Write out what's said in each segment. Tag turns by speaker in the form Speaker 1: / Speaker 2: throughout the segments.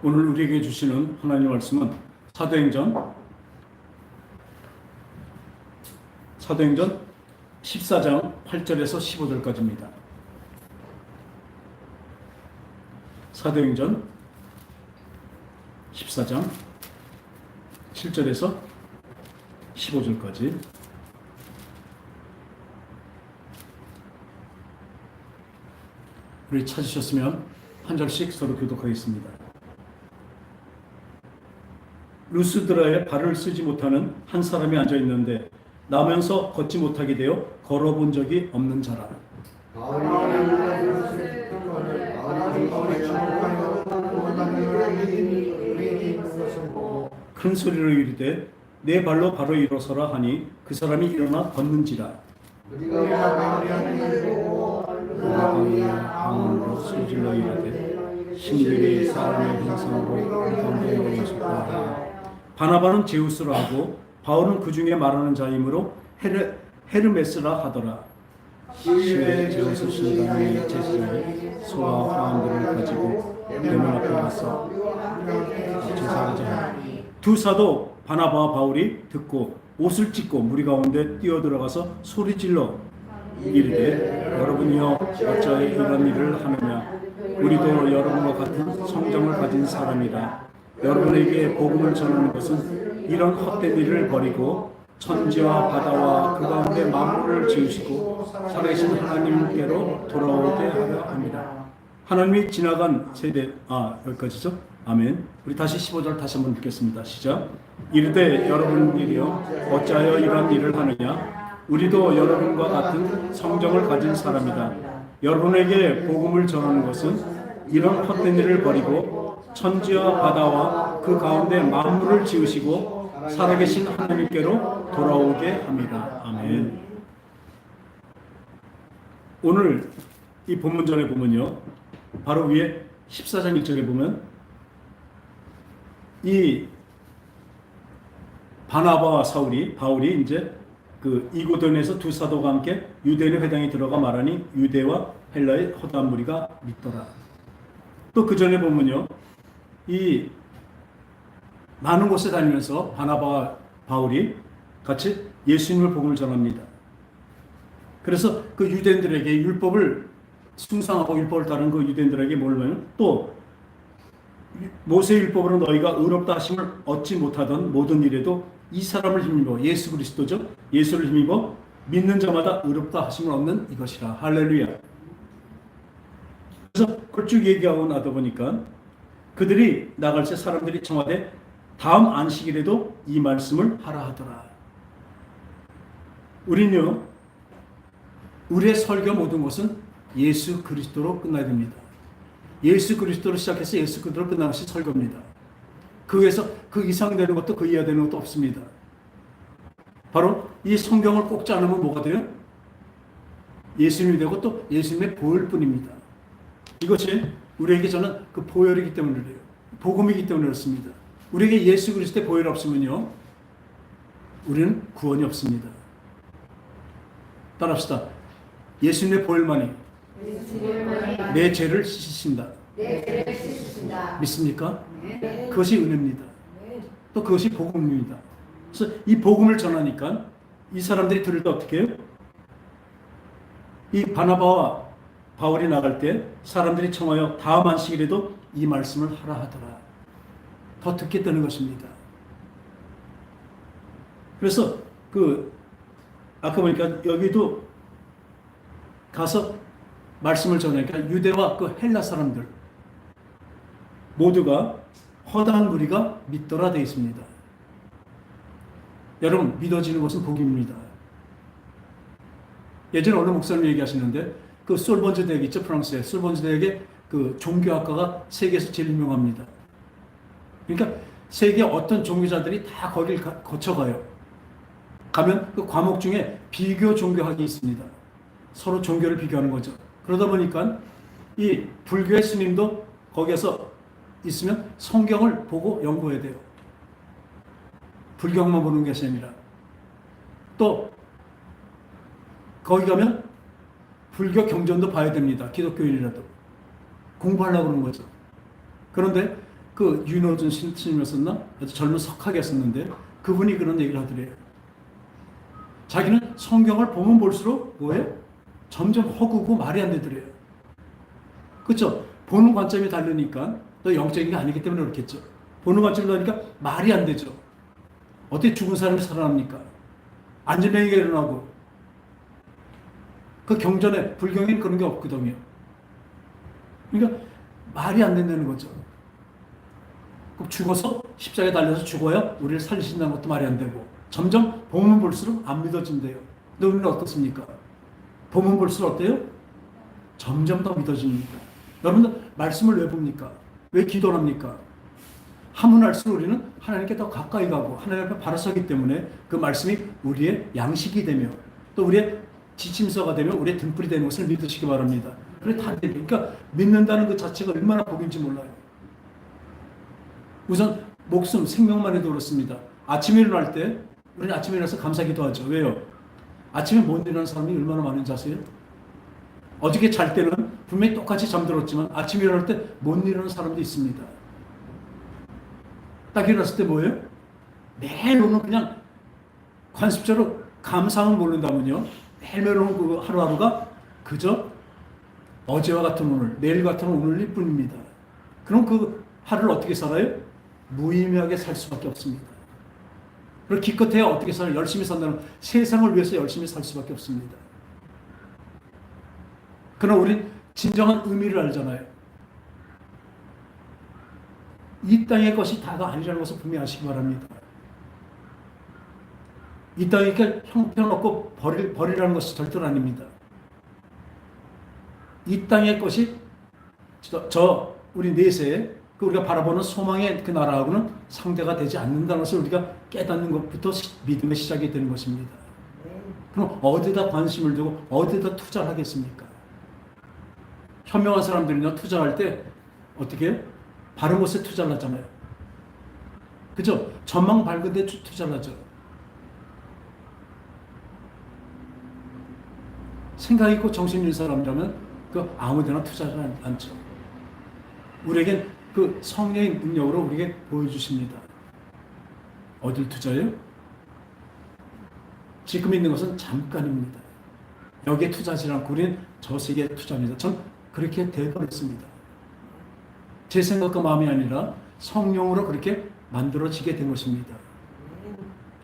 Speaker 1: 오늘 우리에게 주시는 하나님의 말씀은 사도행전 14장 8절에서 15절까지입니다. 사도행전 14장 7절에서 15절까지. 우리 찾으셨으면 한 절씩 서로 교독하겠습니다. 루스드라에 발을 쓰지 못하는 한 사람이 앉아 있는데 나면서 걷지 못하게 되어 걸어본 적이 없는 자라. 큰 소리로 이르되 내 발로 바로 일어서라 하니 그 사람이 일어나 걷는지라. 방언으로 소리질러 이르되 신들이 사람의 형상으로 가운데 오셨다. 바나바는 제우스라 하고 바울은 그 중에 말하는 자이므로 헤르메스라 하더라. 시외 제우스 신당의 제사장이 소와 화환들을 가지고 대문 앞에 가서 제사하자. 두 사도 바나바와 바울이 듣고 옷을 찢고 무리 가운데 뛰어들어가서 소리질러 이르되 여러분이여 어찌하여 이런 일을 하느냐. 우리도 여러분과 같은 성정을 가진 사람이다. 여러분에게 복음을 전하는 것은 이런 헛된 일을 버리고 천지와 바다와 그 가운데 만물을 지으시고 살아계신 하나님께로 돌아오게 하려 합니다. 하나님이 지나간 세대, 여기까지죠? 아멘. 우리 다시 15절 다시 한번 읽겠습니다. 시작. 이르되 여러분들이여 어찌하여 이런 일을 하느냐. 우리도 여러분과 같은 성정을 가진 사람이다. 여러분에게 복음을 전하는 것은 이런 헛된 일을 버리고 천지와 바다와 그 가운데 만물을 지으시고 살아계신 하나님께로 돌아오게 합니다. 아멘. 오늘 이 본문전에 보면요, 바로 위에 14장 1절에 보면 이 바나바와 바울이 이제 그 이고도에서 두 사도가 함께 유대인의 회당에 들어가 말하니 유대와 헬라의 허다한 무리가 믿더라. 또 그 전에 보면요, 이 많은 곳에 다니면서 바나바와 바울이 같이 예수님을 복음을 전합니다. 그래서 그 유대인들에게 율법을 숭상하고 율법을 따르는 그 유대인들에게 뭐냐면 또 모세 율법으로 너희가 의롭다 하심을 얻지 못하던 모든 일에도 이 사람을 힘입어 예수 그리스도죠. 예수를 힘입어 믿는 자마다 의롭다 하심을 얻는 이것이라. 할렐루야. 그래서 그걸 쭉 얘기하고 나다 보니까 그들이 나갈 때 사람들이 청하되 다음 안식일에도 이 말씀을 하라 하더라. 우리는요, 우리의 설교 모든 것은 예수 그리스도로 끝나야 됩니다. 예수 그리스도로 시작해서 예수 그리스도로 끝나는 것이 설교입니다. 그 위에서 그 이상 되는 것도 그 이하 되는 것도 없습니다. 바로 이 성경을 꼽지 않으면 뭐가 돼요? 예수님이 되고 또 예수님의 보혈 뿐입니다. 이것이 우리에게 저는 그 보혈이기 때문에 그래요. 복음이기 때문에 그렇습니다. 우리에게 예수 그리스도의 보혈이 없으면요, 우리는 구원이 없습니다. 따라합시다. 예수님의 보혈만이 내 죄를 씻으신다. 믿습니까? 그것이 은혜입니다. 또 그것이 복음입니다. 그래서 이 복음을 전하니까 이 사람들이 들을 때 어떻게 해요? 이 바나바와 바울이 나갈 때 사람들이 청하여 다음 안식일에도 이 말씀을 하라 하더라. 더 듣겠다는 것입니다. 그래서 아까 보니까 여기도 가서 말씀을 전하니까 유대와 그 헬라 사람들 모두가 허다한 무리가 믿더라 되어 있습니다. 여러분, 믿어지는 것은 복입니다. 예전에 어느 목사님 얘기하시는데 그 솔본즈 대학 있죠, 프랑스에. 솔본즈 대학의 그 종교학과가 세계에서 제일 유명합니다. 그러니까 세계 어떤 종교자들이 다 거길 거쳐가요. 가면 그 과목 중에 비교 종교학이 있습니다. 서로 종교를 비교하는 거죠. 그러다 보니까 이 불교의 스님도 거기에서 있으면 성경을 보고 연구해야 돼요. 불경만 보는 것이 아니라. 또 거기 가면 불교 경전도 봐야 됩니다. 기독교인이라도. 공부하려고 그러는 거죠. 그런데 그 윤호준 스님이었었나? 아주 젊은 석학이었었는데 그분이 그런 얘기를 하더래요. 자기는 성경을 보면 볼수록 뭐예요? 점점 허구고 말이 안 되더래요. 그렇죠? 보는 관점이 다르니까 또 영적인 게 아니기 때문에 그렇겠죠. 보는 관점이 다르니까 말이 안 되죠. 어떻게 죽은 사람이 살아납니까? 안전뱅이가 일어나고 그 경전에 불경에는 그런 게 없거든요. 그러니까 말이 안 된다는 거죠. 죽어서 십자가에 달려서 죽어야 우리를 살리신다는 것도 말이 안 되고 점점 보면 볼수록 안 믿어진대요. 근데 우리는 어떻습니까? 보면 볼수록 어때요? 점점 더 믿어집니다. 여러분들 말씀을 왜 봅니까? 왜 기도를 합니까? 하면 할수록 우리는 하나님께 더 가까이 가고 하나님 앞에 바로 서기 때문에 그 말씀이 우리의 양식이 되며 또 우리의 지침서가 되며 우리의 등불이 되는 것을 믿으시기 바랍니다. 그래 다 되니까 그러니까 믿는다는 것 자체가 얼마나 복인지 몰라요. 우선 목숨, 생명만 해도 그렇습니다. 아침에 일어날 때 우리는 아침에 일어나서 감사기도 하죠. 왜요? 아침에 못 일어나는 사람이 얼마나 많은지 아세요? 어저께 잘 때는 분명히 똑같이 잠들었지만 아침에 일어날 때 못 일어나는 사람도 있습니다. 딱 일어났을 때 뭐예요? 매일 오는 그냥 관습적으로 감사함을 모른다면요. 매일 오는 그 하루하루가 그저 어제와 같은 오늘, 내일 같은 오늘일 뿐입니다. 그럼 그 하루를 어떻게 살아요? 무의미하게 살 수밖에 없습니다. 그리고 기껏해야 어떻게 살아요? 열심히 산다는 세상을 위해서 열심히 살 수밖에 없습니다. 그러나 우린 진정한 의미를 알잖아요. 이 땅의 것이 다가 아니라는 것을 분명히 아시기 바랍니다. 이 땅에 이렇게 형편없고 버리라는 것이 절대로 아닙니다. 이 땅의 것이 우리 내세에 우리가 바라보는 소망의 그 나라하고는 상대가 되지 않는다는 것을 우리가 깨닫는 것부터 믿음의 시작이 되는 것입니다. 그럼 어디다 관심을 두고 어디다 투자를 하겠습니까? 현명한 사람들은요, 투자할 때 어떻게 해요? 바른 곳에 투자를 하잖아요. 그죠? 전망 밝은 데 투자를 하죠. 생각 있고 정신 있는 사람이라면 그 아무데나 투자를 않죠. 우리에겐 그 성령의 능력으로 우리에게 보여주십니다. 어딜 투자해요? 지금 있는 것은 잠깐입니다. 여기에 투자하지 않고 우리는 저 세계에 투자합니다. 전 그렇게 되어버렸습니다. 제 생각과 마음이 아니라 성령으로 그렇게 만들어지게 된 것입니다.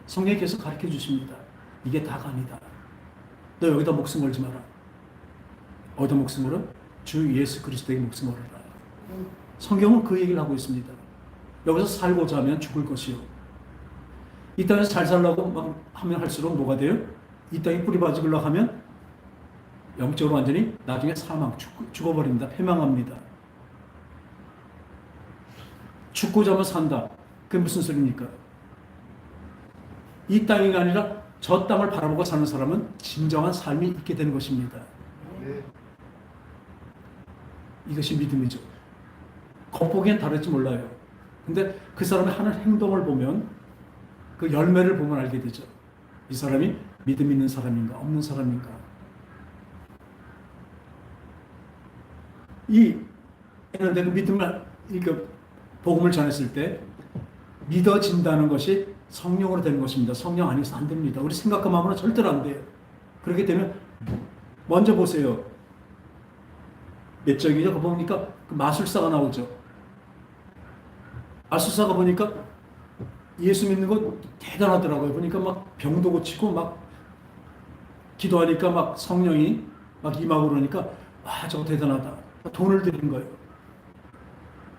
Speaker 1: 성령이 계속 가르쳐 주십니다. 이게 다가 아니다. 너 여기다 목숨 걸지 마라. 어디다 목숨 걸어? 주 예수 그리스도에게 목숨 걸어라. 성경은 그 얘기를 하고 있습니다. 여기서 살고자 하면 죽을 것이요. 이 땅에서 잘 살려고 막 하면 할수록 뭐가 돼요? 이 땅에 뿌리 빠지려고 하면 영적으로 완전히 나중에 사망, 죽어버립니다. 패망합니다. 죽고자 하면 산다. 그게 무슨 소리입니까? 이 땅이 아니라 저 땅을 바라보고 사는 사람은 진정한 삶이 있게 되는 것입니다. 이것이 믿음이죠. 겉보기엔 다를지 몰라요. 근데 그 사람이 하는 행동을 보면 그 열매를 보면 알게 되죠. 이 사람이 믿음 있는 사람인가 없는 사람인가. 그런데 그 믿음을 복음을 전했을 때 믿어진다는 것이 성령으로 되는 것입니다. 성령 아니어서 안 됩니다. 우리 생각과 마음으로는 절대로 안 돼요. 그렇기 때문에 먼저 보세요. 몇 장이죠? 그거 보니까 그 마술사가 나오죠. 마술사가 보니까 예수 믿는 거 대단하더라고요. 보니까 막 병도 고치고 막 기도하니까 막 성령이 막 임하고 그러니까 와 저거 대단하다. 돈을 드린 거예요.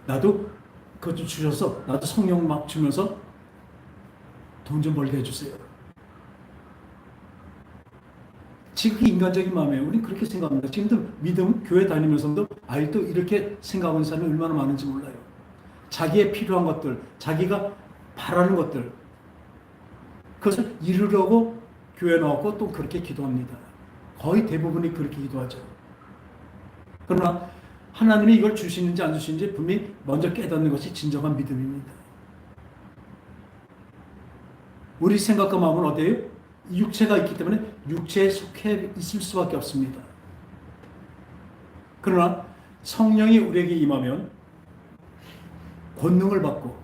Speaker 1: 나도 그것 좀 주셔서 나도 성령 막 주면서 돈 좀 벌게 해주세요. 지극히 인간적인 마음이에요. 우리는 그렇게 생각합니다. 지금도 믿음, 교회 다니면서도 아직도 이렇게 생각하는 사람이 얼마나 많은지 몰라요. 자기의 필요한 것들, 자기가 바라는 것들, 그것을 이루려고 교회 나왔고 또 그렇게 기도합니다. 거의 대부분이 그렇게 기도하죠. 그러나 하나님이 이걸 주시는지 안 주시는지 분명히 먼저 깨닫는 것이 진정한 믿음입니다. 우리 생각과 마음은 어디에요? 육체가 있기 때문에 육체에 속해 있을 수밖에 없습니다. 그러나 성령이 우리에게 임하면 권능을 받고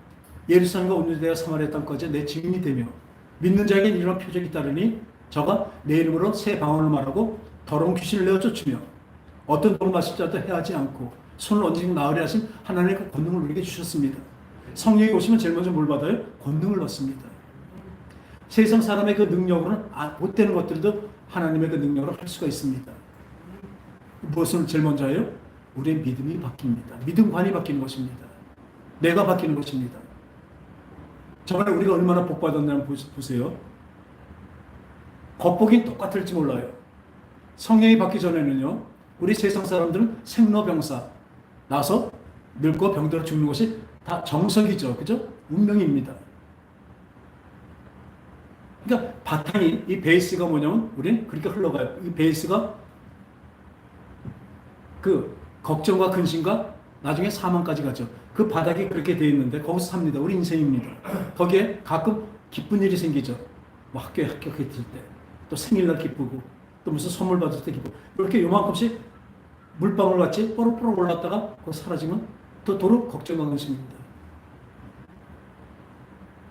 Speaker 1: 예루살렘과 온유대와 사마리아 땅까지 내 증인이 되며 믿는 자에게 이런 표적이 따르니 저가 내 이름으로 새 방언을 말하고 더러운 귀신을 내어 쫓으며 어떤 독을 마실 자도 해하지 않고 손을 얹으시고 나으리 하신 하나님의 그 권능을 우리에게 주셨습니다. 성령이 오시면 제일 먼저 뭘 받아요? 권능을 받습니다. 세상 사람의 그 능력으로는 못 되는 것들도 하나님의 그 능력으로 할 수가 있습니다. 무엇을 제일 먼저 해요? 우리의 믿음이 바뀝니다. 믿음관이 바뀌는 것입니다. 내가 바뀌는 것입니다. 저번에 우리가 얼마나 복받았냐면 보세요. 겉보긴 똑같을지 몰라요. 성령이 받기 전에는요, 우리 세상 사람들은 생로병사 나서 늙고 병들어 죽는 것이 다 정석이죠. 그죠? 운명입니다. 그러니까 바탕이, 이 베이스가 뭐냐면 우리는 그렇게 흘러가요. 이 베이스가 그 걱정과 근심과 나중에 사망까지 가죠. 그 바닥이 그렇게 되어 있는데 거기서 삽니다. 우리 인생입니다. 거기에 가끔 기쁜 일이 생기죠. 뭐 학교에 합격했을 때, 또 생일날 기쁘고, 또 무슨 선물 받을 때 기쁘고, 이렇게 요만큼씩 물방울 같이 뽀록뽀록 올랐다가 그거 사라지면 또 도로 걱정과 근심입니다.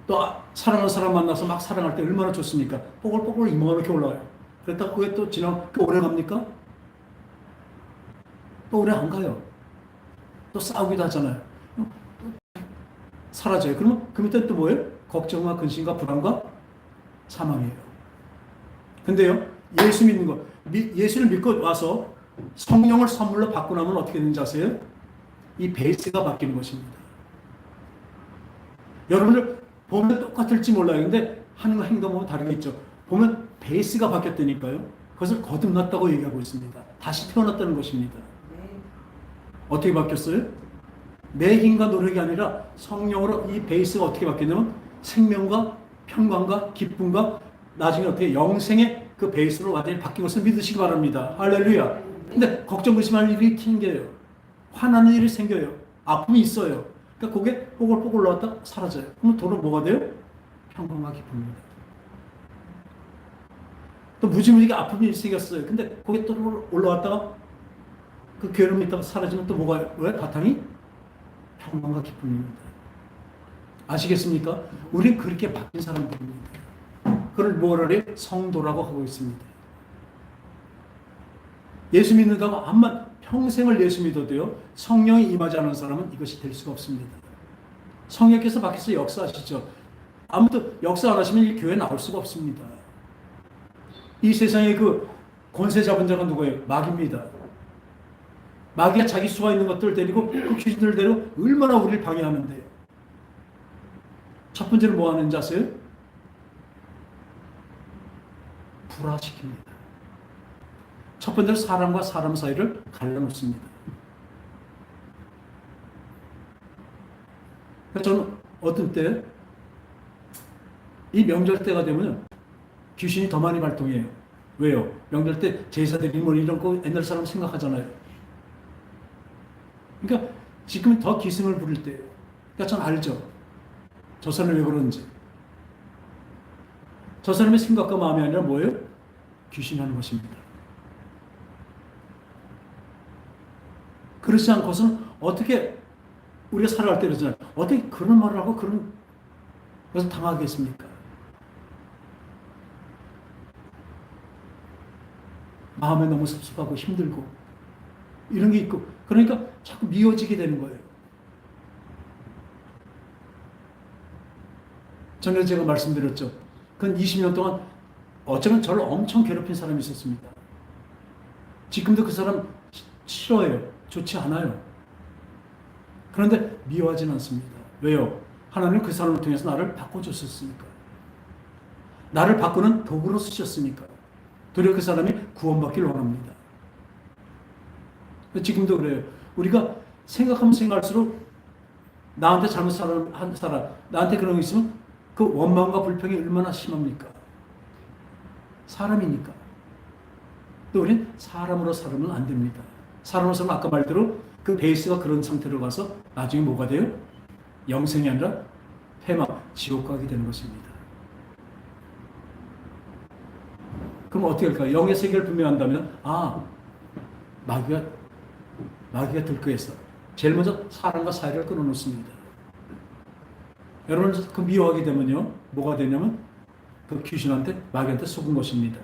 Speaker 1: 또 사랑하는 사람 만나서 막 사랑할 때 얼마나 좋습니까? 뽀글뽀글 이만하게 올라와요. 그랬다가 그게 또 그 오래 갑니까? 또 오래 안 가요. 또 싸우기도 하잖아요. 사라져요. 그러면 그 밑에 또 뭐예요? 걱정과 근심과 불안과 사망이에요. 근데요, 예수 믿는 거, 예수를 믿고 와서 성령을 선물로 받고 나면 어떻게 되는지 아세요? 이 베이스가 바뀌는 것입니다. 여러분들 보면 똑같을지 몰라요. 근데 하는 행동 보면 다르겠죠. 보면 베이스가 바뀌었다니까요. 그것을 거듭났다고 얘기하고 있습니다. 다시 태어났다는 것입니다. 어떻게 바뀌었어요? 내 힘과 노력이 아니라 성령으로 이 베이스가 어떻게 바뀌냐면 생명과 평강과 기쁨과 나중에 어떻게 영생의 그 베이스로 완전히 바뀐 것을 믿으시기 바랍니다. 할렐루야. 근데 걱정 의심할 일이 생겨요. 화나는 일이 생겨요. 아픔이 있어요. 그러니까 그게 뽀글뽀글 올라왔다 사라져요. 그러면 도로 뭐가 돼요? 평강과 기쁨입니다. 또 무지무지하게 아픔이 생겼어요. 근데 거기 또 올라왔다가 그 괴로움이 있다가 사라지면 또 뭐가, 왜? 바탕이 평강과 기쁨입니다. 아시겠습니까? 우리는 그렇게 바뀐 사람들입니다. 그걸 뭐라 그래요? 성도라고 하고 있습니다. 예수 믿는다고 암만 평생을 예수 믿어도요, 성령이 임하지 않은 사람은 이것이 될 수가 없습니다. 성령께서 밖에서 역사하시죠. 아무도 역사 안 하시면 이 교회에 나올 수가 없습니다. 이 세상에 그 권세 잡은 자가 누구예요? 마귀입니다. 마귀가 자기 수가 있는 것들을 데리고 그 귀신들을 데리고 얼마나 우리를 방해하는데요. 첫 번째로 뭐 하는지 아세요? 불화시킵니다. 첫 번째로 사람과 사람 사이를 갈라놓습니다. 저는 어떤 때, 이 명절 때가 되면 귀신이 더 많이 발동해요. 왜요? 명절 때 제사드리고 뭐 이런 거 옛날 사람 생각하잖아요. 그러니까 지금 더 기승을 부릴 때예요. 그러니까 전 알죠. 저 사람이 왜 그런지. 저 사람의 생각과 마음이 아니라 뭐예요? 귀신이 하는 것입니다. 그렇지 않고서는 어떻게 우리가 살아갈 때 그러잖아요. 어떻게 그런 말을 하고 그런 것을 당하겠습니까? 마음에 너무 섭섭하고 힘들고 이런 게 있고, 그러니까 자꾸 미워지게 되는 거예요. 전에 제가 말씀드렸죠. 그 20년 동안 어쩌면 저를 엄청 괴롭힌 사람이 있었습니다. 지금도 그 사람 싫어해요. 좋지 않아요. 그런데 미워하지는 않습니다. 왜요? 하나님은 그 사람을 통해서 나를 바꿔줬었으니까. 나를 바꾸는 도구로 쓰셨으니까. 도리어 그 사람이 구원받기를 원합니다. 지금도 그래요. 우리가 생각하면 생각할수록 나한테 잘못 한 사람, 나한테 그런 게 있으면 그 원망과 불평이 얼마나 심합니까? 사람이니까. 또 우리는 사람으로 살면 안 됩니다. 사람으로 살면 아까 말대로 그 베이스가 그런 상태로 가서 나중에 뭐가 돼요? 영생이 아니라 회망, 지옥 가게 되는 것입니다. 그럼 어떻게 할까요? 영의 세계를 분명한다면, 마귀가 들끓여서 제일 먼저 사람과 사이를 끊어놓습니다. 여러분 그 미워하게 되면요 뭐가 되냐면 그 귀신한테 마귀한테 속은 것입니다.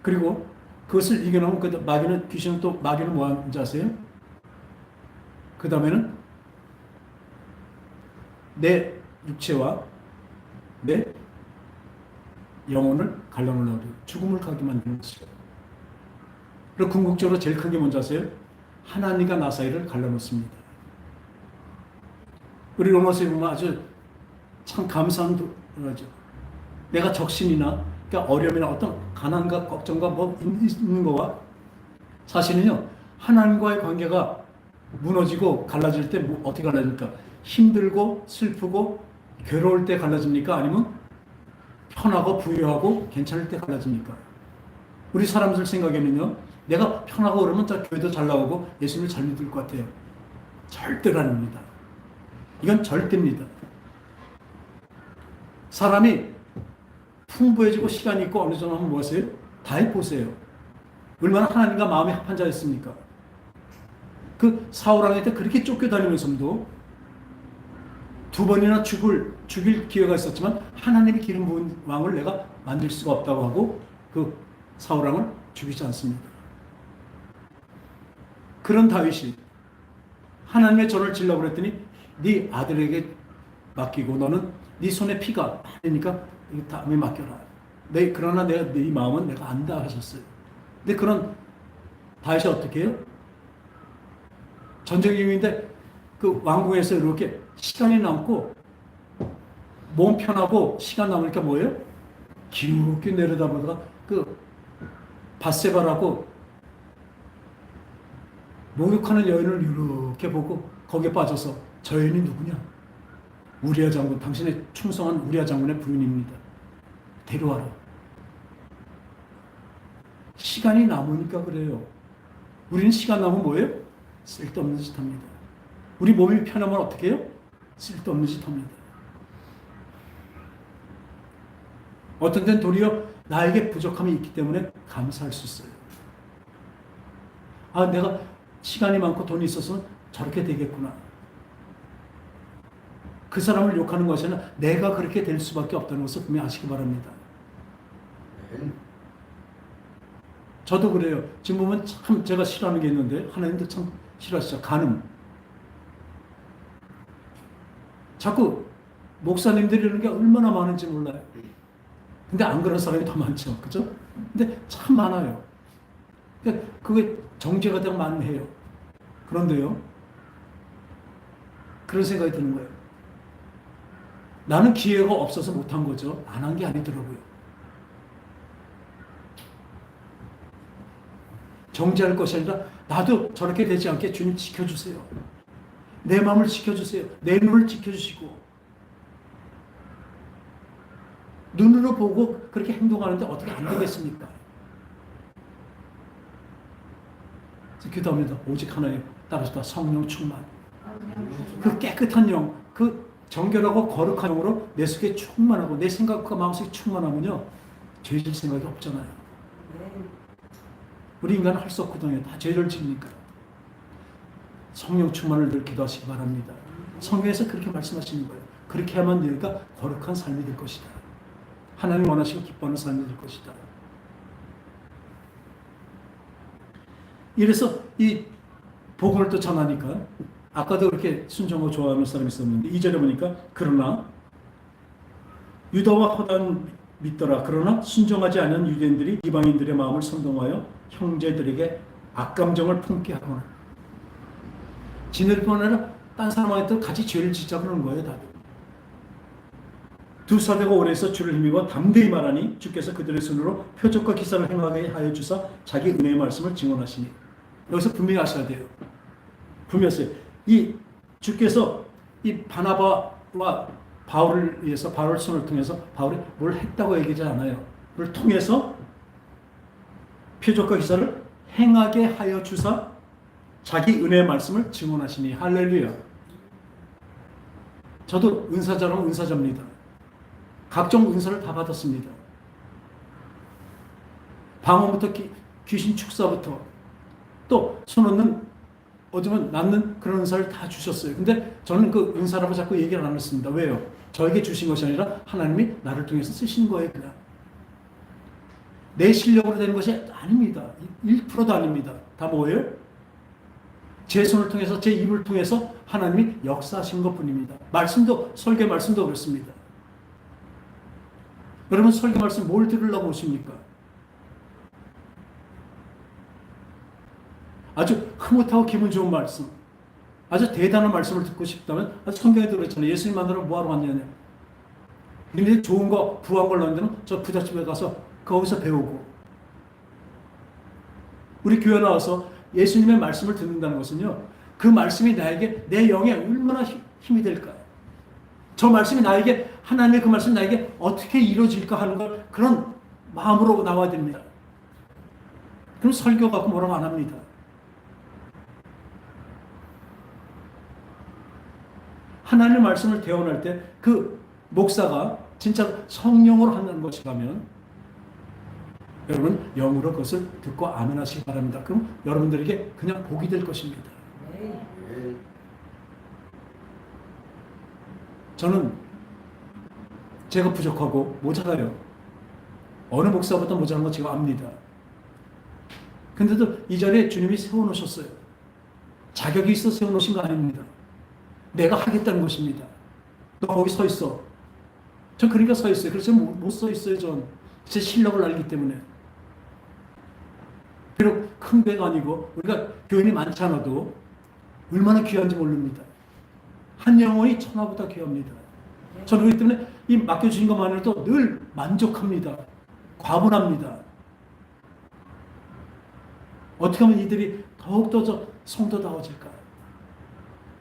Speaker 1: 그리고 그것을 이겨놓으면 그 마귀는 귀신은 또 마귀는 뭐 하는지 아세요? 그 다음에는 내 육체와 내 영혼을 갈라놓으려고 죽음을 가게 만드는 것이죠. 그리고 궁극적으로 제일 큰 게 뭔지 아세요? 하나님과 나 사이를 갈라놓습니다. 우리 로마서에 보면 아주 참 감사한 거죠. 내가 적신이나 그러니까 어려움이나 어떤 가난과 걱정과 뭐 있는 거와 사실은요 하나님과의 관계가 무너지고 갈라질 때 뭐 어떻게 갈라질까? 힘들고 슬프고 괴로울 때 갈라집니까? 아니면 편하고 부유하고 괜찮을 때 갈라집니까? 우리 사람들 생각에는요 내가 편하고 그러면 교회도 잘 나오고 예수님을 잘 믿을 것 같아요. 절대로 아닙니다. 이건 절대입니다. 사람이 풍부해지고 시간이 있고 어느 정도 하면 뭐하세요? 다 해보세요. 얼마나 하나님과 마음이 합한 자였습니까? 그 사울왕에 때 그렇게 쫓겨다니면서도 두 번이나 죽일 기회가 있었지만 하나님이 기름 부은 왕을 내가 만들 수가 없다고 하고 그 사울왕을 죽이지 않습니다. 그런 다윗이 하나님의 전을 질라고 그랬더니 네 아들에게 맡기고 너는 네 손에 피가 많으니까 이 다음에 맡겨라. 그러나 네 마음은 내가 안다 하셨어요. 근데 그런 다윗이 어떻게 해요? 전쟁 중인데 그 왕궁에서 이렇게 시간이 남고 몸 편하고 시간 남으니까 뭐예요? 기울게 내려다보다가 그 밧세바라고 목욕하는 여인을 이렇게 보고 거기에 빠져서 저 여인이 누구냐? 우리아 장군, 당신의 충성한 우리아 장군의 부인입니다. 데려와라. 시간이 남으니까 그래요. 우리는 시간 남으면 뭐예요? 쓸데없는 짓 합니다. 우리 몸이 편하면 어떻게 해요? 쓸데없는 짓 합니다. 어떤 때는 도리어 나에게 부족함이 있기 때문에 감사할 수 있어요. 아, 내가 시간이 많고 돈이 있어서 저렇게 되겠구나. 그 사람을 욕하는 것이 아니라 내가 그렇게 될 수밖에 없다는 것을 분명히 아시기 바랍니다. 저도 그래요. 지금 보면 참 제가 싫어하는 게 있는데 하나님도 참 싫어하시죠. 간음. 자꾸 목사님들이 이런 게 얼마나 많은지 몰라요. 근데 안 그런 사람이 더 많죠. 그죠? 근데 참 많아요. 그게 정죄가 되고 만해요. 그런데요. 그런 생각이 드는 거예요. 나는 기회가 없어서 못한 거죠. 안 한 게 아니더라고요. 정죄할 것이 아니라 나도 저렇게 되지 않게 주님 지켜주세요. 내 마음을 지켜주세요. 내 눈을 지켜주시고 눈으로 보고 그렇게 행동하는데 어떻게 안 되겠습니까? 기도합니다. 오직 하나님 따라서 성령 충만. 그 깨끗한 영, 그 정결하고 거룩한 영으로 내 속에 충만하고 내 생각과 마음속에 충만하면요 죄질 생각이 없잖아요. 우리 인간은 할 수 없거든요. 다 죄를 지으니까. 성령 충만을 늘 기도하시기 바랍니다. 성경에서 그렇게 말씀하시는 거예요. 그렇게 하면 너희가 거룩한 삶이 될 것이다. 하나님 원하시고 기뻐하는 삶이 될 것이다. 이래서 이 복음을 또 전하니까 아까도 그렇게 순종하고 좋아하는 사람이 있었는데 2절에 보니까 그러나 유다와 호단 믿더라. 그러나 순종하지 않은 유대인들이 이방인들의 마음을 선동하여 형제들에게 악감정을 품게 하거나 지낼 뿐 아니라 딴 사람한테 같이 죄를 짓자 그러는 거예요. 다들. 두 사대가 오래 있어 주를 힘입어 담대히 말하니 주께서 그들의 손으로 표적과 기사를 행하게 하여 주사 자기 은혜의 말씀을 증언하시니. 여기서 분명히 아셔야 돼요. 분명히 이 주께서 이 바나바와 바울을 위해서 바울 손을 통해서 바울이 뭘 했다고 얘기하지 않아요. 그를 통해서 표적과 기사를 행하게 하여 주사 자기 은혜의 말씀을 증언하시니. 할렐루야. 저도 은사자라면 은사자입니다. 각종 은사를 다 받았습니다. 방언부터 귀신 축사부터 또 손 없는 얻으면 낫는 그런 은사를 다 주셨어요. 근데 저는 그 은사라고 자꾸 얘기를 안 했습니다. 왜요? 저에게 주신 것이 아니라 하나님이 나를 통해서 쓰신 거예요. 그냥 내 실력으로 되는 것이 아닙니다. 1%도 아닙니다. 다 뭐예요? 제 손을 통해서, 제 입을 통해서 하나님이 역사하신 것뿐입니다. 말씀도, 설교 말씀도 그렇습니다. 여러분 설교 말씀 뭘 들으려고 오십니까? 아주 흐뭇하고 기분 좋은 말씀, 아주 대단한 말씀을 듣고 싶다면 아주 성경에도 그렇잖아요. 예수님 만나러 뭐하러 왔냐냐. 니네 좋은 거, 부한 걸 넣는 데는 저 부잣집에 가서 거기서 배우고. 우리 교회 나와서 예수님의 말씀을 듣는다는 것은요, 그 말씀이 나에게 내 영에 얼마나 힘이 될까. 저 말씀이 나에게, 하나님의 그 말씀이 나에게 어떻게 이루어질까 하는 걸 그런 마음으로 나와야 됩니다. 그럼 설교 갖고 뭐라고 안 합니다. 하나님의 말씀을 대언할 때 그 목사가 진짜 성령으로 하는 것이라면 여러분 영으로 그것을 듣고 아멘 하시기 바랍니다. 그럼 여러분들에게 그냥 복이 될 것입니다. 저는 제가 부족하고 모자라요. 어느 목사보다 모자란 거 제가 압니다. 근데도 이 자리에 주님이 세워놓으셨어요. 자격이 있어 세워놓으신 거 아닙니다. 내가 하겠다는 것입니다. 너 거기 서 있어. 전 그러니까 서 있어요. 그래서 못 서 있어요. 전 제 실력을 알기 때문에. 비록 큰 배가 아니고 우리가 교인이 많지 않아도 얼마나 귀한지 모릅니다. 한 영혼이 천하보다 귀합니다. 저는 그렇기 때문에 이 맡겨주신 것만으로도 늘 만족합니다. 과분합니다. 어떻게 하면 이들이 더욱더 성도다워질까?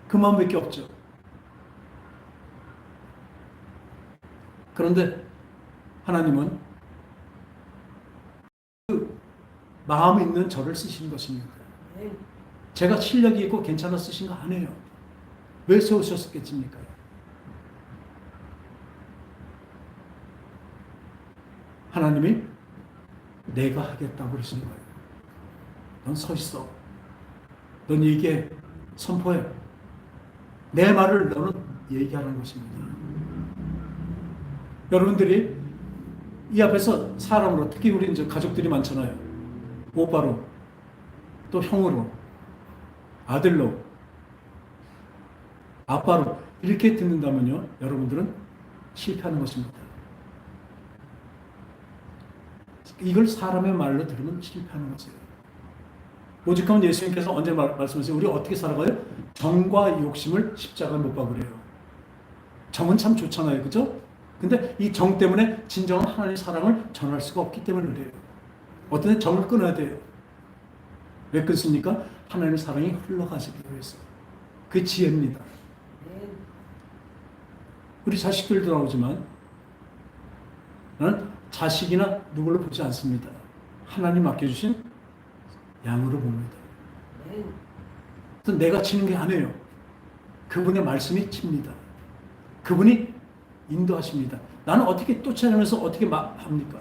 Speaker 1: 그 마음밖에 없죠. 그런데 하나님은 그 마음 있는 저를 쓰신 것입니다. 제가 실력이 있고 괜찮아 쓰신 거 아니에요. 왜 세우셨겠습니까? 하나님이 내가 하겠다고 그러신 거예요. 넌 서 있어. 넌 얘기해. 선포해. 내 말을 너는 얘기하는 것입니다. 여러분들이 이 앞에서 사람으로, 특히 우리 이제 가족들이 많잖아요. 오빠로, 또 형으로, 아들로, 아빠로 이렇게 듣는다면요, 여러분들은 실패하는 것입니다. 이걸 사람의 말로 들으면 실패하는 것이에요. 오직하면 예수님께서 언제 말씀하세요? 우리 어떻게 살아가요? 정과 욕심을 십자가에 못 박으래요. 정은 참 좋잖아요. 그죠? 근데 이 정 때문에 진정한 하나님의 사랑을 전할 수가 없기 때문에 그래요. 어떤 때 정을 끊어야 돼요. 왜 끊습니까? 하나님의 사랑이 흘러가시기 위해서. 그게 지혜입니다. 우리 자식들도 나오지만 나는 자식이나 누구를 보지 않습니다. 하나님 맡겨주신 양으로 봅니다. 내가 치는 게 아니에요. 그분의 말씀이 칩니다. 그분이 인도하십니다. 나는 어떻게 쫓아내면서 어떻게 합니까?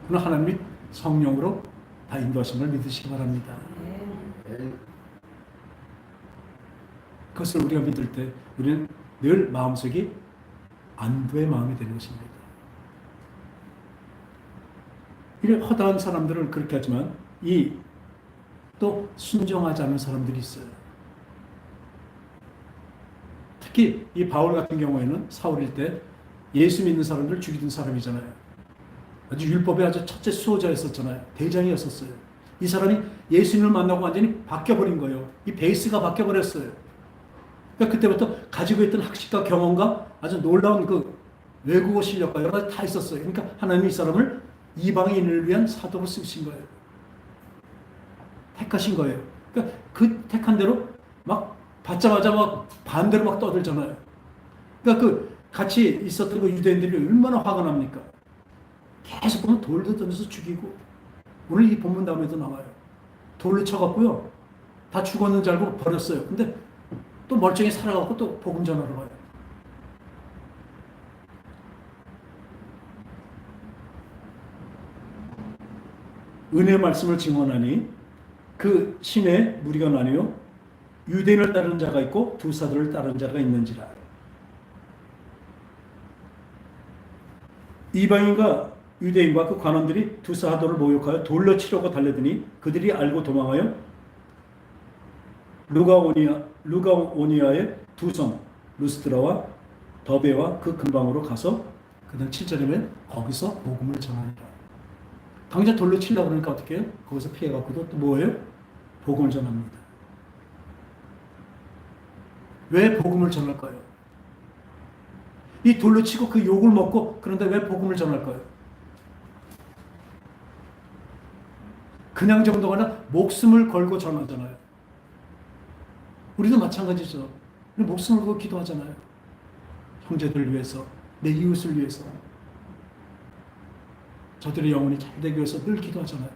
Speaker 1: 그러나 하나님이 성령으로 다 인도하신 걸 믿으시기 바랍니다. 그것을 우리가 믿을 때 우리는 늘 마음속이 안도의 마음이 되는 것입니다. 이런 허다한 사람들은 그렇게 하지만 또 순종하지 않는 사람들이 있어요. 특히 이 바울 같은 경우에는 사울일 때 예수 믿는 사람들 죽이던 사람이잖아요. 아주 율법의 아주 첫째 수호자였었잖아요. 대장이었었어요. 이 사람이 예수님을 만나고 완전히 바뀌어버린 거예요. 이 베이스가 바뀌어버렸어요. 그러니까 그때부터 가지고 있던 학식과 경험과 아주 놀라운 그 외국어 실력과 여러 가지 다 있었어요. 그러니까 하나님이 이 사람을 이방인을 위한 사도로 쓰신 거예요. 택하신 거예요. 그러니까 그 택한 대로 막 받자마자 막 반대로 막 떠들잖아요. 그러니까 그 같이 있었던 그 유대인들이 얼마나 화가 납니까? 계속 보면 돌도 던져서 죽이고, 오늘 이 본문 다음에도 나와요. 돌로 쳐갖고요, 다 죽었는 줄 알고 버렸어요. 근데 또 멀쩡히 살아갖고 또 복음 전하러 가요. 은혜의 말씀을 증언하니 그 시내에 무리가 나뉘어 유대인을 따르는 자가 있고 두 사도를 따르는 자가 있는지라. 이방인과 유대인과 그 관원들이 두 사도를 모욕하여 돌로 치려고 달려드니 그들이 알고 도망하여 루가오니아의 두 성 루스드라와 더베와 그 근방으로 가서 그다음 7절이면 거기서 복음을 전하니라. 당장 돌로 치려고 그러니까 어떻게 해요? 거기서 피해갖고도 또 뭐예요? 복음을 전합니다. 왜 복음을 전할까요? 이 돌로 치고 그 욕을 먹고 그런데 왜 복음을 전할까요? 그냥 정도가 아니라 목숨을 걸고 전하잖아요. 우리도 마찬가지죠. 우리 목숨을 걸고 기도하잖아요. 형제들을 위해서, 내 이웃을 위해서, 저들의 영혼이 잘되기 위해서 늘 기도하잖아요.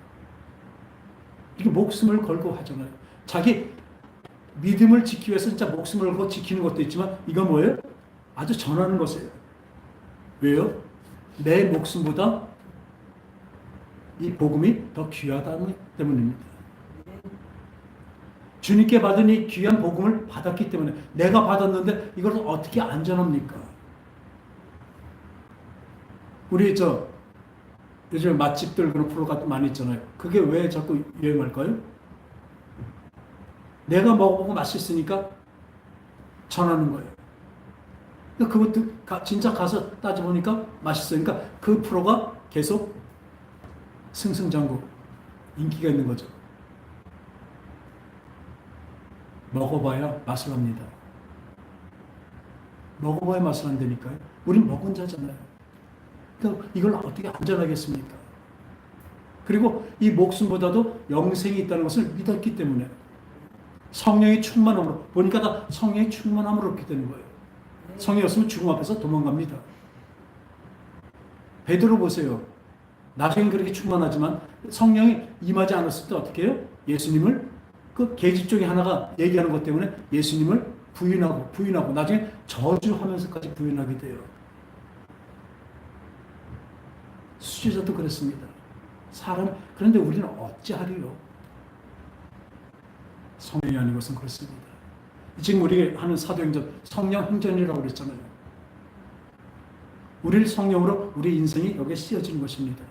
Speaker 1: 이게 목숨을 걸고 하잖아요. 자기 믿음을 지키기 위해서 진짜 목숨을 걸고 지키는 것도 있지만 이건 뭐예요? 아주 전하는 것이에요. 왜요? 내 목숨보다 이 복음이 더 귀하다기 때문입니다. 주님께 받은 이 귀한 복음을 받았기 때문에 내가 받았는데 이걸 어떻게 안전합니까? 우리 요즘 맛집들 그런 프로가 많이 있잖아요. 그게 왜 자꾸 유행할까요? 내가 먹어보고 맛있으니까 전하는 거예요. 그것도 진짜 가서 따져보니까 맛있어요. 그러니까 그 프로가 계속 승승장구 인기가 있는 거죠. 먹어봐야 맛을 합니다. 먹어봐야 맛을 안다니까요. 우린 먹은 자잖아요. 그러니까 이걸 어떻게 안전하겠습니까? 그리고 이 목숨보다도 영생이 있다는 것을 믿었기 때문에 성령의 충만함으로 보니까 다 성령의 충만함으로 그렇게 되는 거예요. 성령이 없으면 죽음 앞에서 도망갑니다. 베드로 보세요. 나중엔 그렇게 충만하지만 성령이 임하지 않았을 때 어떻게 해요? 예수님을 그 계집 중에 하나가 얘기하는 것 때문에 예수님을 부인하고 나중에 저주하면서까지 부인하게 돼요. 수제자도 그랬습니다. 그런데 우리는 어찌하리요? 성령이 아닌 것은 그렇습니다. 지금 우리가 하는 사도행전 성령 행전이라고 그랬잖아요. 우리를 성령으로 우리 인생이 여기에 씌워지는 것입니다.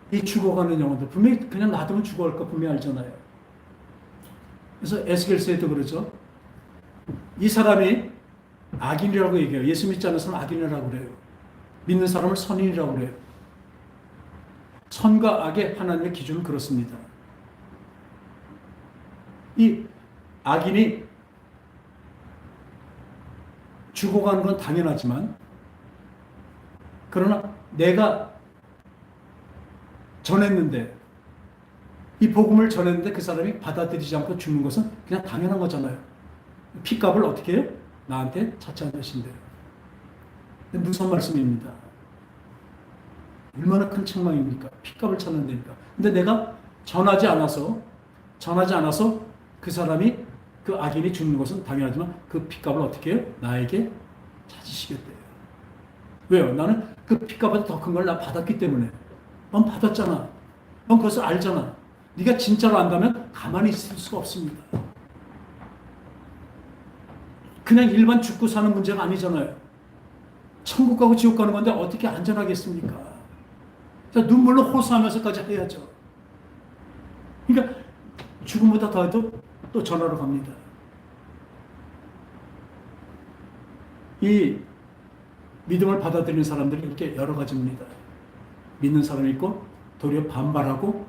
Speaker 1: 이 죽어가는 영혼들 분명히 그냥 놔두면 죽어갈 거 분명히 알잖아요. 그래서 에스겔서에도 그러죠. 이 사람이 악인이라고 얘기해요. 예수 믿지 않는 사람은 악인이라고 그래요. 믿는 사람을 선인이라고 그래요. 선과 악의 하나님의 기준은 그렇습니다. 이 악인이 죽어가는 건 당연하지만 그러나 내가 전했는데 이 복음을 전했는데 그 사람이 받아들이지 않고 죽는 것은 그냥 당연한 거잖아요. 핏값을 어떻게 해요? 나한테 차치하신대요. 무서운 말씀입니다. 얼마나 큰 책망입니까? 핏값을 찾는다니까. 근데 내가 전하지 않아서 그 사람이 그 악인이 죽는 것은 당연하지만 그 핏값을 어떻게 해요? 나에게 찾으시겠대요. 왜요? 나는 그 핏값보다 더 큰 걸 나 받았기 때문에. 넌 받았잖아. 넌 그것을 알잖아. 네가 진짜로 안다면 가만히 있을 수가 없습니다. 그냥 일반 죽고 사는 문제가 아니잖아요. 천국 가고 지옥 가는 건데 어떻게 안전하겠습니까? 눈물로 호소하면서까지 해야죠. 그러니까 죽음보다 더해도 또 전하러 갑니다. 이 믿음을 받아들이는 사람들이 이렇게 여러 가지입니다. 믿는 사람이 있고 도리어 반발하고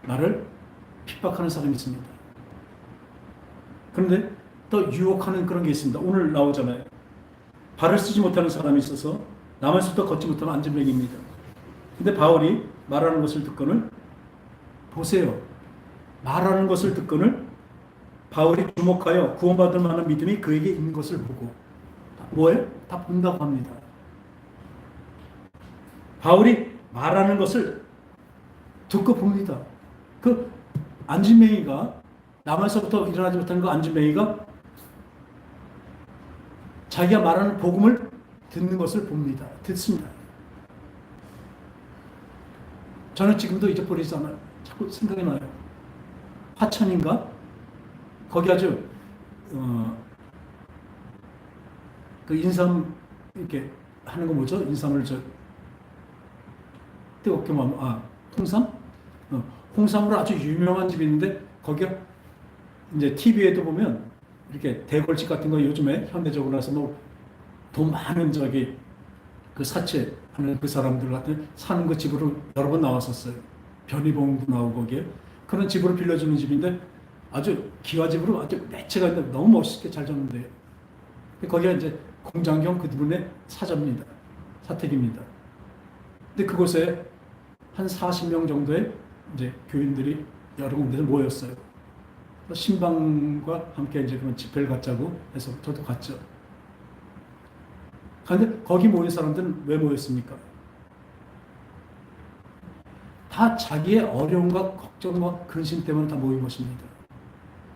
Speaker 1: 나를 핍박하는 사람이 있습니다. 그런데 또 유혹하는 그런 게 있습니다. 오늘 나오잖아요. 발을 쓰지 못하는 사람이 있어서 남에서부터 걷지 못하면 안전병입니다. 근데 바울이 말하는 것을 듣고는 보세요. 말하는 것을 듣고는 바울이 주목하여 구원받을 만한 믿음이 그에게 있는 것을 보고 뭐예요? 다 본다고 합니다. 바울이 말하는 것을 듣고 봅니다. 그 안진뱅이가 남에서부터 일어나지 못한 그 안진뱅이가 자기가 말하는 복음을 듣는 것을 봅니다. 듣습니다. 저는 지금도 잊어버리지 않아요. 자꾸 생각이 나요. 화천인가? 거기 아주 그 인삼 이렇게 하는 거 뭐죠? 인삼을 뜨겁게 홍삼? 홍삼으로 아주 유명한 집이 있는데 거기가 이제 TV에도 보면 이렇게 대골집 같은 거 요즘에 현대적으로 해서 뭐 돈 많은 그 사채 하는 그 사람들 같은 사는 그 집으로 여러 번 나왔었어요. 변희봉도 나오고 거기에 그런 집으로 빌려주는 집인데 아주 기와집으로 아주 매체가 있는데 너무 멋있게 잘 졌는데요. 거기가 이제 공장경 그분의 사택입니다. 근데 그곳에 한 40명 정도의 이제 교인들이 여러 군데서 모였어요. 신방과 함께 이제 그런 집회를 갖자고 해서 저도 갔죠. 그런데 거기 모인 사람들은 왜 모였습니까? 다 자기의 어려움과 걱정과 근심 때문에 다 모인 것입니다.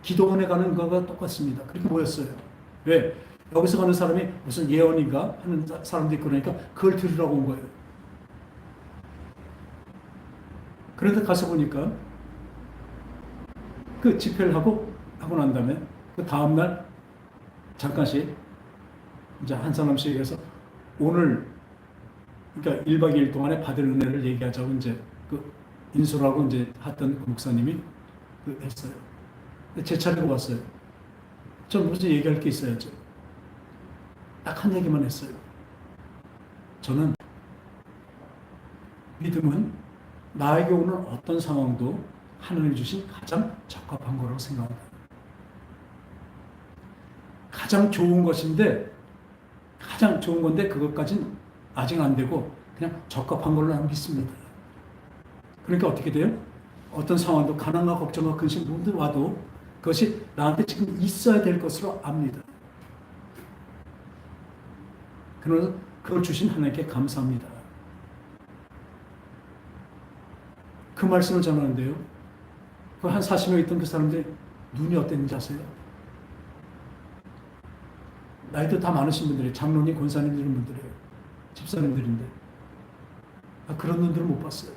Speaker 1: 기도원에 가는 거가 똑같습니다. 그렇게 모였어요. 왜? 여기서 가는 사람이 무슨 예언인가 하는 사람도 있고 그러니까 그걸 들으라고 온 거예요. 그런데 가서 보니까 그 집회를 하고 난 다음에 그 다음날 잠깐씩 이제 한 사람씩 해서 오늘 그러니까 1박 2일 동안에 받을 은혜를 얘기하자고 이제 그 인수라고 이제 했던 그 목사님이 했어요. 제 차례가 왔어요. 전 무슨 얘기할 게 있어야죠. 딱 한 얘기만 했어요. 저는 믿음은 나에게 오는 어떤 상황도 하나님이 주신 가장 적합한 거라고 생각합니다. 가장 좋은 것인데 가장 좋은 건데 그것까지는 아직 안 되고 그냥 적합한 걸로 나는 믿습니다. 그러니까 어떻게 돼요? 어떤 상황도 가난과 걱정과 근심 모두 와도 그것이 나한테 지금 있어야 될 것으로 압니다. 그러면서 그걸 주신 하나님께 감사합니다. 그 말씀을 전하는데요. 그 한 40명 있던 그 사람들이 눈이 어땠는지 아세요? 나이도 다 많으신 분들이에요. 장로님, 권사님 이런 분들이에요. 집사님들인데. 그런 눈들을 못 봤어요.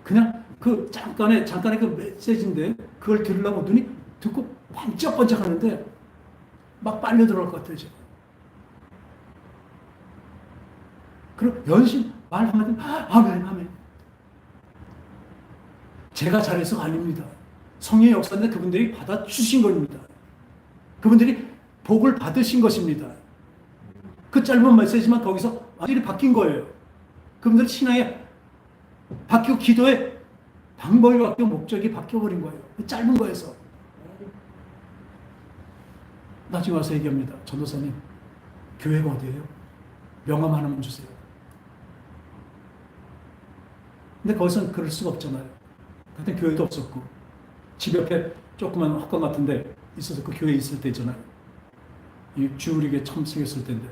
Speaker 1: 그냥 그 잠깐의 그 메시지인데 그걸 들으려고 눈이 듣고 반짝반짝 하는데 막 빨려 들어갈 것 같아요. 지금. 그리고 연신 말 한마디 아멘 아멘. 제가 잘해서가 아닙니다. 성령의 역사인데 그분들이 받아주신 겁니다. 그분들이 복을 받으신 것입니다. 그 짧은 메시지만 거기서 완전히 바뀐 거예요. 그분들 신앙에 바뀌고 기도의 방법이 바뀌고 목적이 바뀌어버린 거예요. 그 짧은 거에서. 나중에 와서 얘기합니다. 전도사님, 교회가 어디예요? 명함 하나만 주세요. 근데 거기서는 그럴 수가 없잖아요. 그때 교회도 없었고 집 옆에 조그만 학관 같은데 있어서 그 교회에 있을 때 있잖아요. 이 주우리게 처음 생겼을 때인데.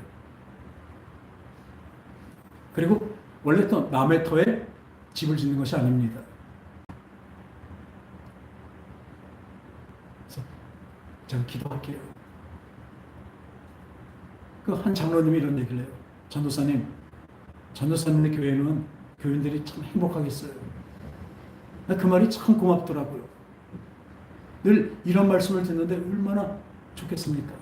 Speaker 1: 그리고 원래 또 남의 터에 집을 짓는 것이 아닙니다. 그래서 제가 기도할게요. 그 한 장로님이 이런 얘기를 해요. 전도사님의 교회는 교인들이 참 행복하겠어요. 그 말이 참 고맙더라고요. 늘 이런 말씀을 듣는데 얼마나 좋겠습니까?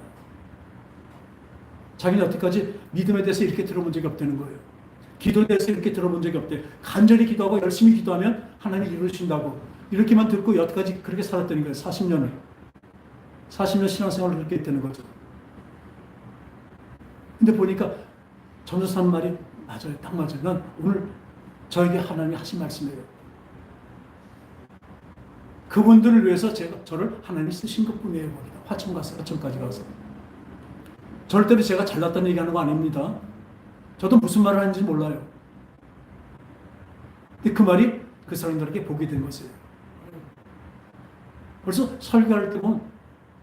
Speaker 1: 자기는 여태까지 믿음에 대해서 이렇게 들어본 적이 없다는 거예요. 기도에 대해서 이렇게 들어본 적이 없대요. 간절히 기도하고 열심히 기도하면 하나님이 이루신다고 이렇게만 듣고 여태까지 그렇게 살았다는 거예요. 40년 신앙생활을 그렇게 했다는 거죠. 근데 보니까 전도사님 말이 맞아요. 딱 맞아요. 난 오늘 저에게 하나님이 하신 말씀이에요. 그분들을 위해서 저를 하나님이 쓰신 것뿐이에요. 화천까지 가서. 절대로 제가 잘났다는 얘기하는 거 아닙니다. 저도 무슨 말을 하는지 몰라요. 근데 그 말이 그 사람들에게 복이 된 것이에요. 벌써 설교할 때 보면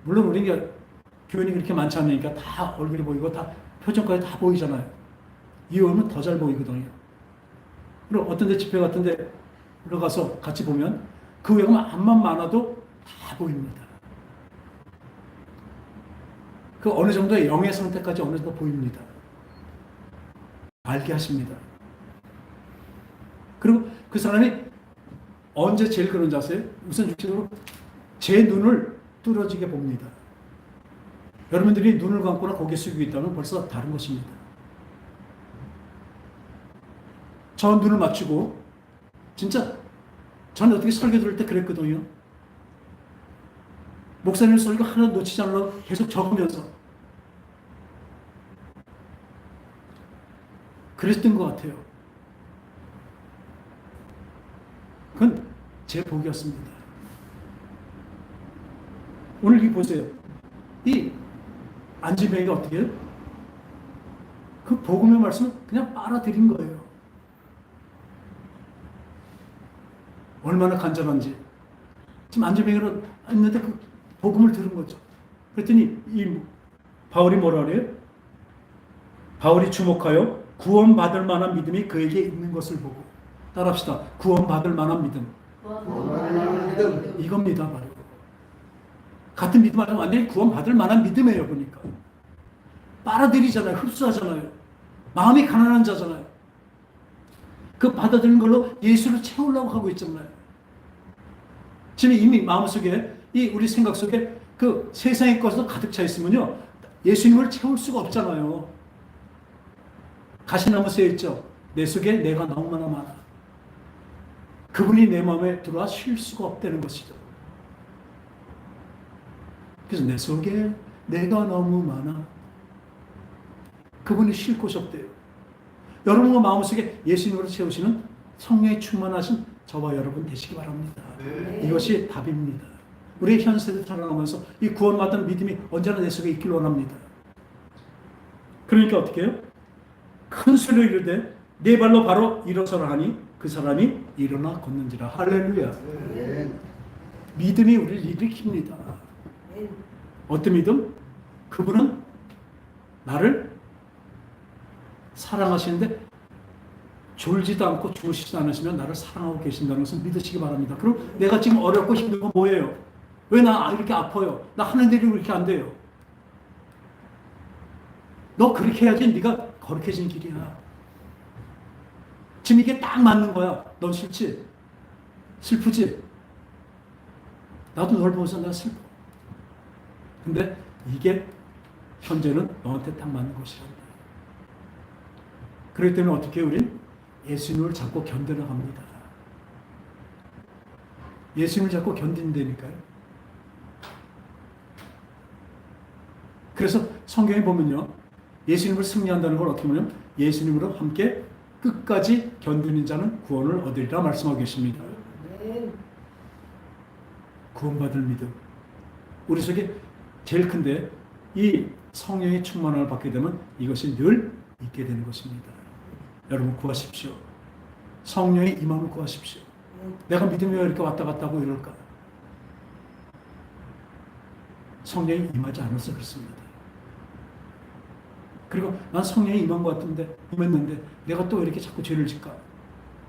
Speaker 1: 물론 우리가 교인이 그렇게 많지 않으니까 다 얼굴이 보이고 다 표정까지 다 보이잖아요. 이 오면 더 잘 보이거든요. 그리고 어떤 데 집회 같은 데 들어가서 같이 보면 그 외가 암만 많아도 다 보입니다. 그 어느 정도의 영의 상태까지 어느 정도 보입니다. 알게 하십니다. 그리고 그 사람이 언제 제일 그런 자세요? 우선 육체적으로 제 눈을 뚫어지게 봅니다. 여러분들이 눈을 감거나 고개 숙이고 있다면 벌써 다른 것입니다. 저 눈을 맞추고 진짜 저는 어떻게 설교 들을 때 그랬거든요. 목사님 설교 하나 놓치지 않으려고 계속 적으면서 그랬던 것 같아요. 그건 제 복이었습니다. 오늘 이 보세요. 이 안진뱅이가 어떻게 해요? 그 복음의 말씀을 그냥 빨아들인 거예요. 얼마나 간절한지. 지금 안진뱅이는 있는데 그 복음을 들은 거죠. 그랬더니 이 바울이 뭐라 그래요? 바울이 주목하여 구원받을 만한 믿음이 그에게 있는 것을 보고. 따라합시다. 구원받을 만한 믿음. 이겁니다, 바로. 같은 믿음 하면 완전히 구원받을 만한 믿음이에요, 보니까. 빨아들이잖아요. 흡수하잖아요. 마음이 가난한 자잖아요. 그 받아들이는 걸로 예수를 채우려고 하고 있잖아요. 지금 이미 마음속에, 이 우리 생각 속에 그 세상의 것으로 가득 차 있으면요, 예수님을 채울 수가 없잖아요. 가시나무 쓰여 있죠. 내 속에 내가 너무나 많아. 그분이 내 마음에 들어와 쉴 수가 없다는 것이죠. 그래서 내 속에 내가 너무 많아. 그분이 쉴 곳이 없대요. 여러분과 마음속에 예수님으로 채우시는 성령의 충만하신 저와 여러분 되시기 바랍니다. 네. 이것이 답입니다. 우리의 현 세대 살아가면서 이 구원받은 믿음이 언제나 내 속에 있길 원합니다. 그러니까 어떻게 해요? 큰 소리로 이르되 네 발로 바로 일어서라 하니 그 사람이 일어나 걷는지라. 할렐루야. 네. 믿음이 우리를 일으킵니다. 어떤 믿음? 그분은 나를 사랑하시는데 졸지도 않고 주무시지도 않으시면 나를 사랑하고 계신다는 것을 믿으시기 바랍니다. 그럼 내가 지금 어렵고 힘든 건 뭐예요? 왜 나 이렇게 아파요? 나 하는 일이 왜 이렇게 안 돼요? 너 그렇게 해야지 네가 거룩해진 길이야. 지금 이게 딱 맞는 거야. 넌 싫지? 슬프지? 나도 널 보면서 내가 슬퍼. 근데 이게 현재는 너한테 딱 맞는 것이란다. 그렇기 때문에 어떻게 우린 예수님을 잡고 견뎌나갑니다. 예수님을 잡고 견딘다니까요. 그래서 성경에 보면요, 예수님을 승리한다는 걸 어떻게 보면 예수님으로 함께 끝까지 견디는 자는 구원을 얻으리라 말씀하고 계십니다. 구원받을 믿음. 우리 속에 제일 큰데 이 성령의 충만함을 받게 되면 이것이 늘 있게 되는 것입니다. 여러분 구하십시오. 성령의 임함을 구하십시오. 내가 믿음이 왜 이렇게 왔다 갔다 하고 이럴까? 성령이 임하지 않아서 그렇습니다. 그리고 난 성령이 임한 것 같은데, 임했는데 내가 또 이렇게 자꾸 죄를 짓까?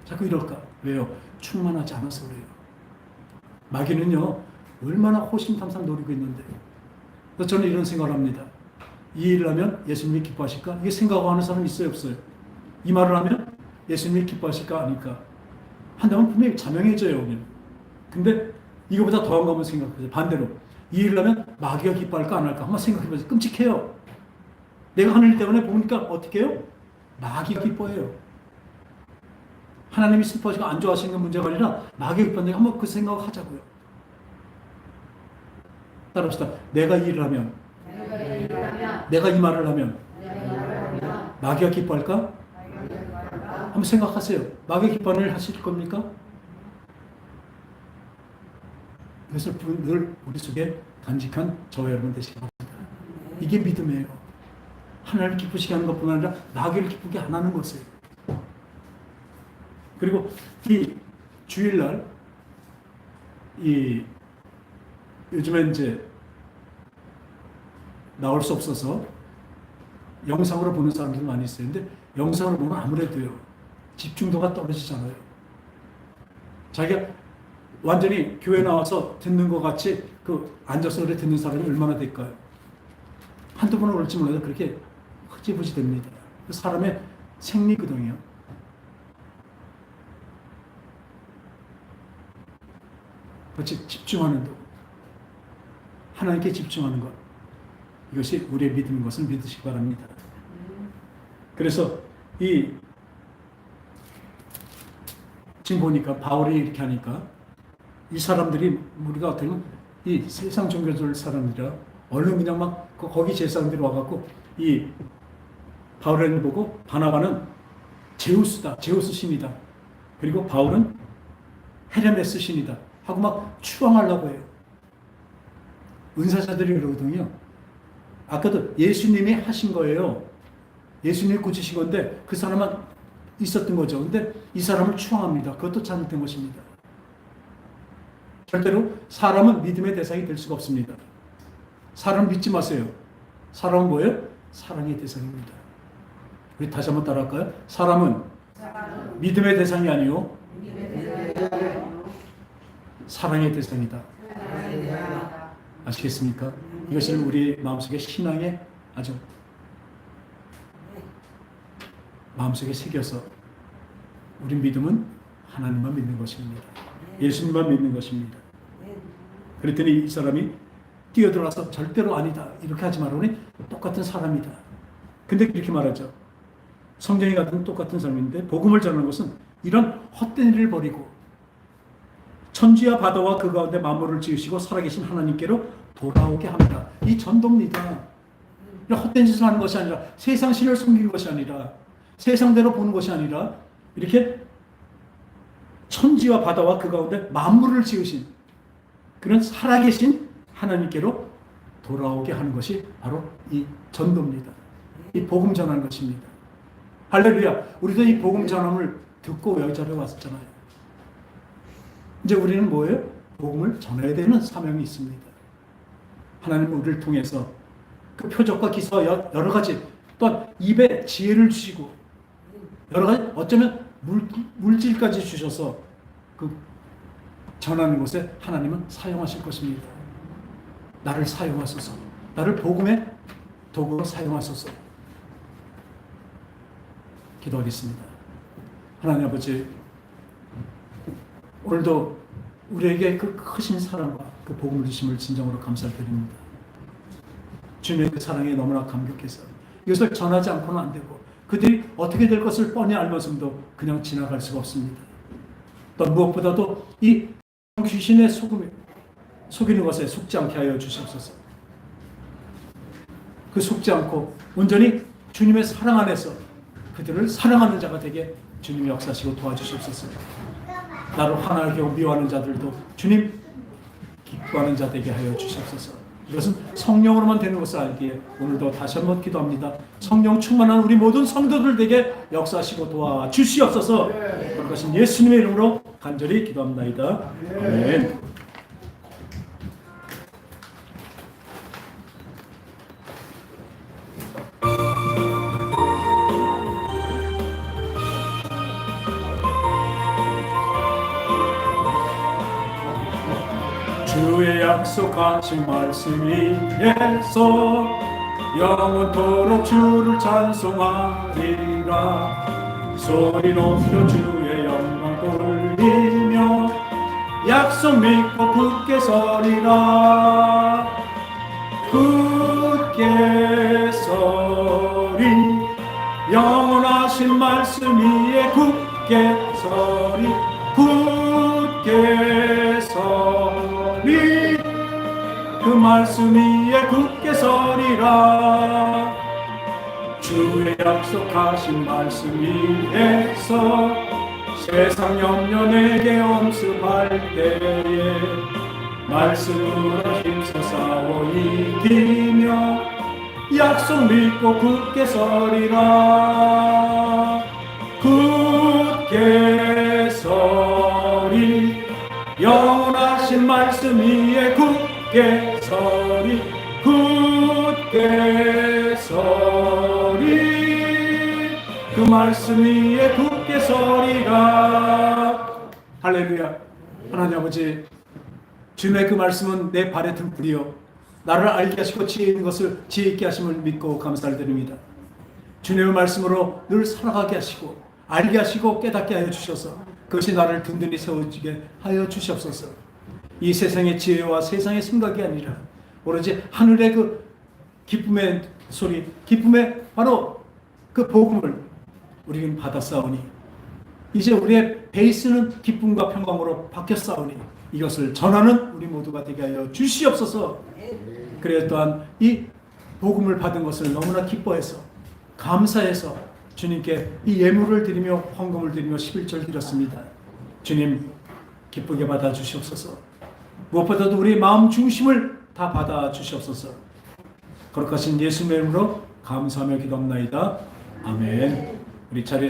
Speaker 1: 자꾸 이럴까? 왜요? 충만하지 않아서 그래요. 마귀는요, 얼마나 호심탐탐 노리고 있는데. 그래서 저는 이런 생각을 합니다. 이 일을 하면 예수님이 기뻐하실까? 이게 생각하고 하는 사람이 있어요, 없어요? 이 말을 하면 예수님이 기뻐하실까? 아닐까? 한다면 분명히 자명해져요, 우리는. 근데 이거보다 더한 거 한번 생각해보세요. 반대로. 이 일을 하면 마귀가 기뻐할까? 안 할까? 한번 생각해보세요. 끔찍해요. 내가 하는 일 때문에 보니까 어떻게 해요? 마귀가 기뻐해요. 하나님이 슬퍼하시고 안 좋아하시는 게 문제가 아니라 마귀가 기뻐하는데 한번 그 생각을 하자고요. 따라합시다. 내가 이 일을 하면, 내가 이 말을 하면 마귀가 기뻐할까? 한번 생각하세요. 마귀가 기뻐하는 일 하실 겁니까? 그래서 늘 우리 속에 간직한 저와 여러분 되시기 바랍니다. 이게 믿음이에요. 하나님을 기쁘시게 하는 것뿐 아니라 마귀를 기쁘게 안 하는 것이에요. 그리고 이 주일날 요즘에 이제 나올 수 없어서 영상으로 보는 사람들이 많이 있어요. 근데 영상으로 보면 아무래도요, 집중도가 떨어지잖아요. 자기가 완전히 교회 나와서 듣는 것 같이 앉아서 그래 듣는 사람이 얼마나 될까요? 한두 번은 올지 몰라도 그렇게 흐지부지 됩니다. 사람의 생리거든요. 그렇지, 집중하는 것, 하나님께 집중하는 것, 이것이 우리의 믿음인 것을 믿으시기 바랍니다. 그래서 지금 보니까 바울이 이렇게 하니까 이 사람들이 우리가 어떻게 보면 이 세상 종교들 사람들이라 얼른 그냥 막 거기 제 사람들이 와갖고 이 바울을 보고 바나바는 제우스다, 제우스 신이다. 그리고 바울은 헤르메스 신이다 하고 막 추앙하려고 해요. 은사자들이 그러거든요. 아까도 예수님이 하신 거예요. 예수님이 고치신 건데 그 사람은 있었던 거죠. 근데 이 사람을 추앙합니다. 그것도 잘못된 것입니다. 절대로 사람은 믿음의 대상이 될 수가 없습니다. 사람 믿지 마세요. 사람은 뭐예요? 사랑의 대상입니다. 우리 다시 한번 따라할까요? 사람은 믿음의 대상이 아니요 사랑의 대상이다. 아시겠습니까? 이것을 우리 마음속에 신앙에 아주 마음속에 새겨서 우리 믿음은 하나님만 믿는 것입니다. 예수님만 믿는 것입니다. 그랬더니 이 사람이 뛰어들어가서 절대로 아니다 이렇게 하지 말라니 똑같은 사람이다. 근데 그렇게 말하죠. 성경이 같은 똑같은 사람인데 복음을 전하는 것은 이런 헛된 일을 버리고 천지와 바다와 그 가운데 만물을 지으시고 살아계신 하나님께로 돌아오게 합니다. 이 전도입니다. 이런 헛된 짓을 하는 것이 아니라 세상 신을 숨기는 것이 아니라 세상대로 보는 것이 아니라 이렇게 천지와 바다와 그 가운데 만물을 지으신 그런 살아계신 하나님께로 돌아오게 하는 것이 바로 이 전도입니다. 이 복음 전하는 것입니다. 할렐루야. 우리도 이 복음 전함을 듣고 여기 자리에 왔었잖아요. 이제 우리는 뭐예요? 복음을 전해야 되는 사명이 있습니다. 하나님은 우리를 통해서 그 표적과 기사와 여러 가지 또한 입에 지혜를 주시고 여러 가지 어쩌면 물질까지 주셔서 그 전하는 곳에 하나님은 사용하실 것입니다. 나를 사용하소서. 나를 복음의 도구로 사용하소서. 기도하겠습니다. 하나님 아버지, 오늘도 우리에게 그 크신 사랑과 그 복음을 주심을 진정으로 감사드립니다. 주님의 그 사랑에 너무나 감격해서 이것을 전하지 않고는 안 되고 그들이 어떻게 될 것을 뻔히 알면서도 그냥 지나갈 수가 없습니다. 또 무엇보다도 이 귀신의 속이는 것에 속지 않게 하여 주시옵소서. 그 속지 않고 온전히 주님의 사랑 안에서 그들을 사랑하는 자가 되게 주님이 역사하시고 도와주시옵소서. 나를 화나게 하고 미워하는 자들도 주님 기뻐하는 자 되게 하여 주시옵소서. 이것은 성령으로만 되는 것을 알기에 오늘도 다시 한번 기도합니다. 성령 충만한 우리 모든 성도들에게 역사하시고 도와주시옵소서. 그것은 예수님의 이름으로 간절히 기도합니다. 아멘. 주의 약속하신 말씀 위에서 영원토록 주를 찬송하리라. 소리 높여 주의 영광 돌리며 약속 믿고 굳게 서리라. 굳게 서리 영원하신 말씀 위에 굳게 서리 굳게 서리 그 말씀 위에 굳게 서리라. 주의 약속하신 말씀 위에서 세상 염려 내게 엄습할 때에 말씀으로 힘써 싸워 이기며 약속 믿고 굳게 서리라. 굳게 서리 영원하신 말씀 위에 굳게 서리 굳게 서리 그 말씀 위에 굳게 서리라. 할렐루야. 하나님 아버지, 주님의 그 말씀은 내 발의 등불이요 나를 알게 하시고 지혜 있는 것을 지혜 있게 하심을 믿고 감사를 드립니다. 주님의 말씀으로 늘 살아가게 하시고 알게 하시고 깨닫게 하여 주셔서 그것이 나를 든든히 세워지게 하여 주시옵소서. 이 세상의 지혜와 세상의 생각이 아니라 오로지 하늘의 그 기쁨의 소리, 기쁨의 바로 그 복음을 우리는 받았사오니 이제 우리의 베이스는 기쁨과 평강으로 바뀌었사오니 이것을 전하는 우리 모두가 되게 하여 주시옵소서. 그래 또한 이 복음을 받은 것을 너무나 기뻐해서 감사해서 주님께 이 예물을 드리며 헌금을 드리며 11절 드렸습니다. 주님 기쁘게 받아 주시옵소서. 무엇보다도 우리 마음 중심을 다 받아 주시옵소서. 거룩하신 예수님의 이름으로 감사하며 기도합나이다. 아멘. 우리 자리에서